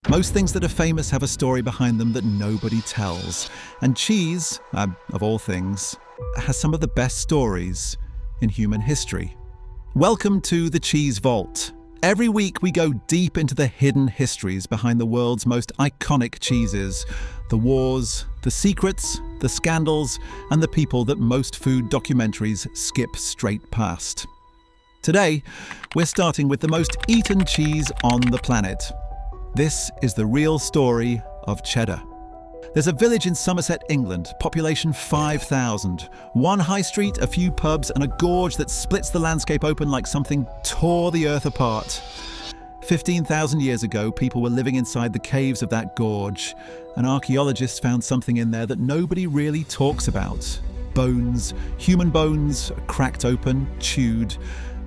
Most things that are famous have a story behind them that nobody tells. And cheese, of all things, has some of the best stories in human history. Welcome to the Cheese Vault. Every week we go deep into the hidden histories behind the world's most iconic cheeses. The wars, the secrets, the scandals, and the people that most food documentaries skip straight past. Today, we're starting with the most eaten cheese on the planet. This is the real story of Cheddar. There's a village in Somerset, England, population 5,000. One high street, a few pubs, and a gorge that splits the landscape open like something tore the earth apart. 15,000 years ago, people were living inside the caves of that gorge, and archaeologists found something in there that nobody really talks about. Bones, human bones, cracked open, chewed,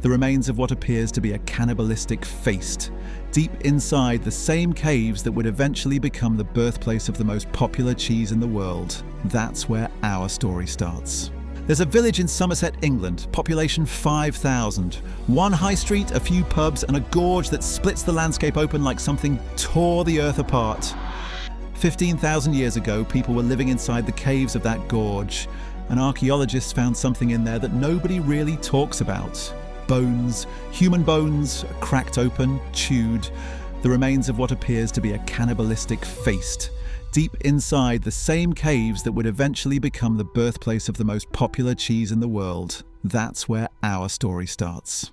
the remains of what appears to be a cannibalistic feast, deep inside the same caves that would eventually become the birthplace of the most popular cheese in the world. That's where our story starts. There's a village in Somerset, England, population 5,000. One high street, a few pubs, and a gorge that splits the landscape open like something tore the earth apart. 15,000 years ago, people were living inside the caves of that gorge, and archaeologists found something in there that nobody really talks about. Bones, human bones, cracked open, chewed, the remains of what appears to be a cannibalistic feast, deep inside the same caves that would eventually become the birthplace of the most popular cheese in the world. That's where our story starts.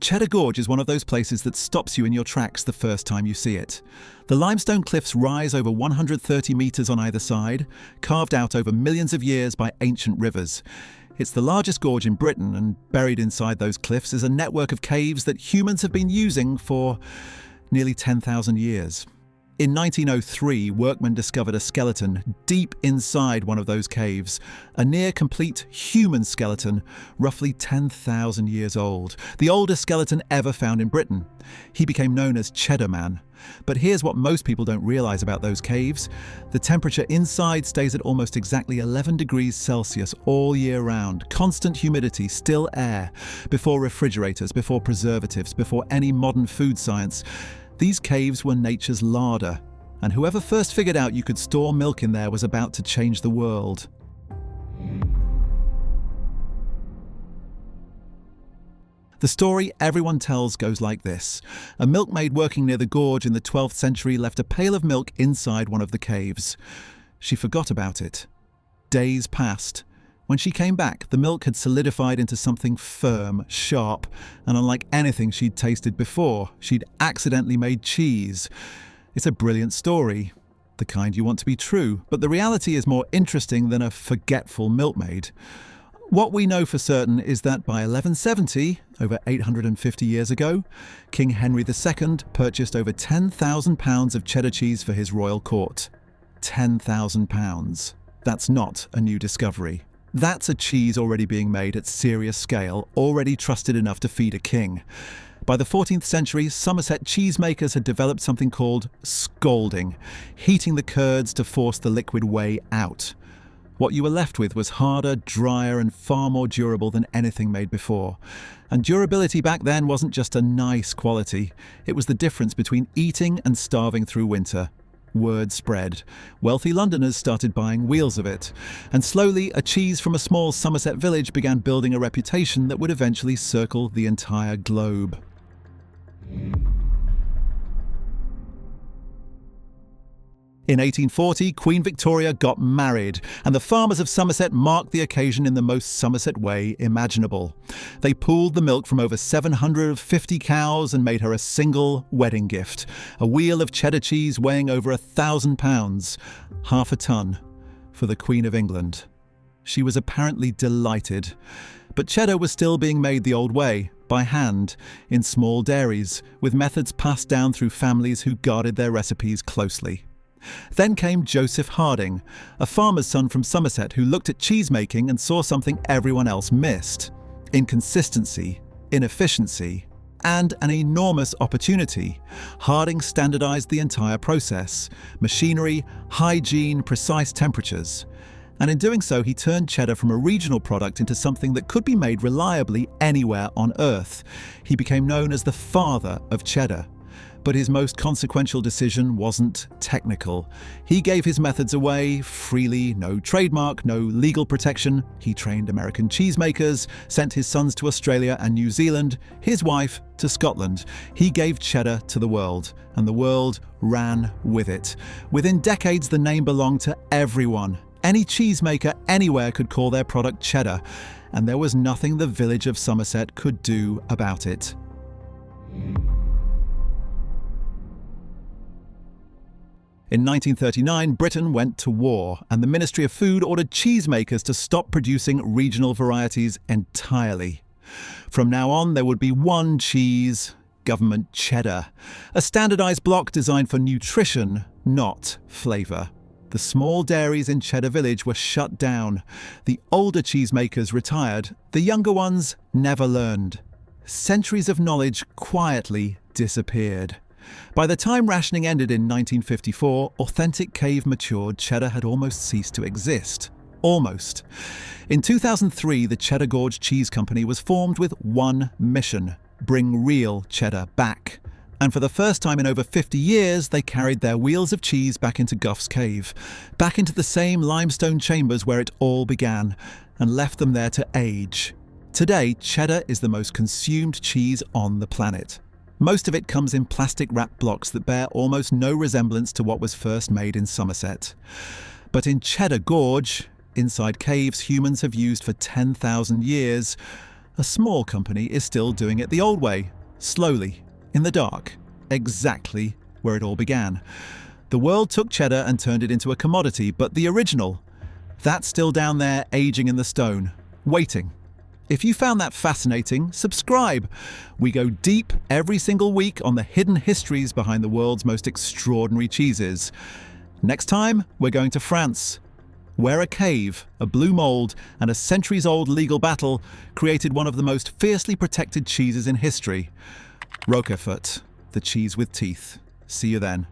Cheddar Gorge is one of those places that stops you in your tracks the first time you see it. The limestone cliffs rise over 130 metres on either side, carved out over millions of years by ancient rivers. It's the largest gorge in Britain, and buried inside those cliffs is a network of caves that humans have been using for nearly 10,000 years. In 1903, workmen discovered a skeleton deep inside one of those caves, a near-complete human skeleton, roughly 10,000 years old, the oldest skeleton ever found in Britain. He became known as Cheddar Man. But here's what most people don't realise about those caves. The temperature inside stays at almost exactly 11 degrees Celsius all year round. Constant humidity, still air. Before refrigerators, before preservatives, before any modern food science. These caves were nature's larder, and whoever first figured out you could store milk in there was about to change the world. The story everyone tells goes like this. A milkmaid working near the gorge in the 12th century left a pail of milk inside one of the caves. She forgot about it. Days passed. When she came back, the milk had solidified into something firm, sharp, and unlike anything she'd tasted before, she'd accidentally made cheese. It's a brilliant story, the kind you want to be true, but the reality is more interesting than a forgetful milkmaid. What we know for certain is that by 1170, over 850 years ago, King Henry II purchased over £10,000 of cheddar cheese for his royal court. £10,000. That's not a new discovery. That's a cheese already being made at serious scale, already trusted enough to feed a king. By the 14th century, Somerset cheesemakers had developed something called scalding, heating the curds to force the liquid whey out. What you were left with was harder, drier, and far more durable than anything made before. And durability back then wasn't just a nice quality, it was the difference between eating and starving through winter. Word spread. Wealthy Londoners started buying wheels of it, and slowly a cheese from a small Somerset village began building a reputation that would eventually circle the entire globe. In 1840, Queen Victoria got married, and the farmers of Somerset marked the occasion in the most Somerset way imaginable. They pooled the milk from over 750 cows and made her a single wedding gift, a wheel of cheddar cheese weighing over 1,000 pounds, half a ton, for the Queen of England. She was apparently delighted, but cheddar was still being made the old way, by hand, in small dairies, with methods passed down through families who guarded their recipes closely. Then came Joseph Harding, a farmer's son from Somerset who looked at cheesemaking and saw something everyone else missed: inconsistency, inefficiency, and an enormous opportunity. Harding standardized the entire process: machinery, hygiene, precise temperatures. And in doing so, he turned cheddar from a regional product into something that could be made reliably anywhere on Earth. He became known as the father of cheddar. But his most consequential decision wasn't technical. He gave his methods away freely, no trademark, no legal protection. He trained American cheesemakers, sent his sons to Australia and New Zealand, his wife to Scotland. He gave cheddar to the world, and the world ran with it. Within decades, the name belonged to everyone. Any cheesemaker anywhere could call their product cheddar, and there was nothing the village of Somerset could do about it. In 1939, Britain went to war, and the Ministry of Food ordered cheesemakers to stop producing regional varieties entirely. From now on, there would be one cheese, government cheddar, a standardized block designed for nutrition, not flavor. The small dairies in Cheddar Village were shut down. The older cheesemakers retired. The younger ones never learned. Centuries of knowledge quietly disappeared. By the time rationing ended in 1954, authentic cave-matured cheddar had almost ceased to exist. Almost. In 2003, the Cheddar Gorge Cheese Company was formed with one mission: bring real cheddar back. And for the first time in over 50 years, they carried their wheels of cheese back into Gough's Cave, back into the same limestone chambers where it all began, and left them there to age. Today, cheddar is the most consumed cheese on the planet. Most of it comes in plastic-wrapped blocks that bear almost no resemblance to what was first made in Somerset. But in Cheddar Gorge, inside caves humans have used for 10,000 years, a small company is still doing it the old way, slowly, in the dark, exactly where it all began. The world took cheddar and turned it into a commodity, but the original, that's still down there aging in the stone, waiting. If you found that fascinating, subscribe. We go deep every single week on the hidden histories behind the world's most extraordinary cheeses. Next time, we're going to France, where a cave, a blue mold, and a centuries-old legal battle created one of the most fiercely protected cheeses in history. Roquefort, the cheese with teeth. See you then.